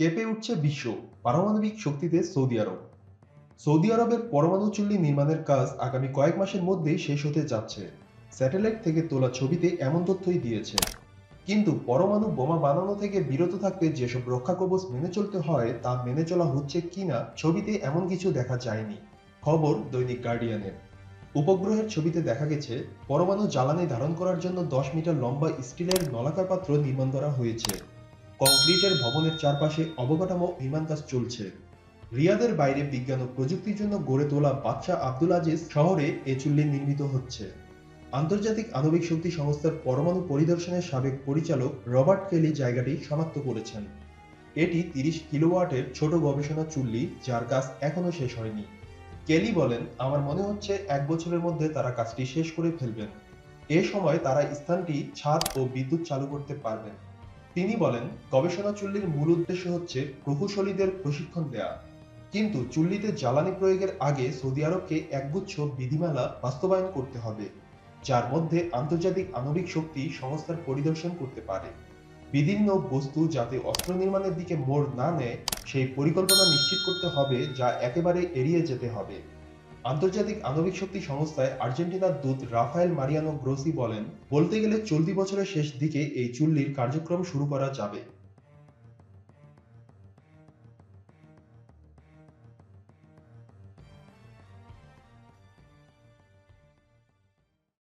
কেঁপে উঠছে বিশ্ব, পারমাণবিক শক্তিতে সৌদি আরব। সৌদি আরবের পরমাণু চুল্লি নির্মাণের কাজ আগামী কয়েক মাসের মধ্যেই শেষ হতে যাচ্ছে। স্যাটেলাইট থেকে তোলা ছবিতে এমন তথ্যই দিয়েছে। কিন্তু পরমাণু বোমা বানানো থেকে বিরত থাকতে যেসব রক্ষাকবচ মেনে চলতে হয় তা মেনে চলা হচ্ছে কিনা ছবিতে এমন কিছু দেখা যায়নি। খবর দৈনিক গার্ডিয়ানের। উপগ্রহের ছবিতে দেখা গেছে পরমাণু জ্বালানি ধারণ করার জন্য 10 মিটার লম্বা স্টিলের নলাকার পাত্র নির্মাণ করা হয়েছে। কংক্রিটের ভবনের চারপাশে অবকাঠামো নির্মাণ কাজ চলছে। রিয়াদের বাইরে বিজ্ঞান ও প্রযুক্তির জন্য গড়ে তোলা বাদশাহ আব্দুল আজিজ শহরে এ চুল্লি নির্মিত হচ্ছে। আন্তর্জাতিক আণবিক শক্তি সংস্থার পরমাণু পরিদর্শনের সাবেক পরিচালক রবার্ট কেলি জায়গাটি শনাক্ত করেছেন। এটি 30 কিলোওয়াটের ছোট গবেষণা চুল্লি, যার কাজ এখনো শেষ হয়নি। কেলি বলেন, আমার মনে হচ্ছে 1 বছরের মধ্যে তারা কাজটি শেষ করে ফেলবেন। এ সময় তারা স্থানটি ছাদ ও বিদ্যুৎ চালু করতে পারবেন। তিনি বলেন, গবেষণা চুল্লির মূল উদ্দেশ্য হচ্ছে প্রকৌশলীদের প্রশিক্ষণ দেয়া। কিন্তু চুল্লিতে জ্বালানি প্রয়োগের আগে সৌদি আরবকে একগুচ্ছ বিধিমালা বাস্তবায়ন করতে হবে, যার মধ্যে আন্তর্জাতিক আণবিক শক্তি সংস্থার পরিদর্শন করতে পারে। বিভিন্ন বস্তু যাতে অস্ত্র নির্মাণের দিকে মোড় না নেয় সেই পরিকল্পনা নিশ্চিত করতে হবে, যা একেবারে এড়িয়ে যেতে হবে। আন্তর্জাতিক আণবিক শক্তি সংস্থায় আর্জেন্টিনার দূত রাফায়েল মারিয়ানো গ্রোসি বলেন, বলতে গেলে চলতি বছরের শেষ দিকে এই চুল্লির কার্যক্রম শুরু করা যাবে।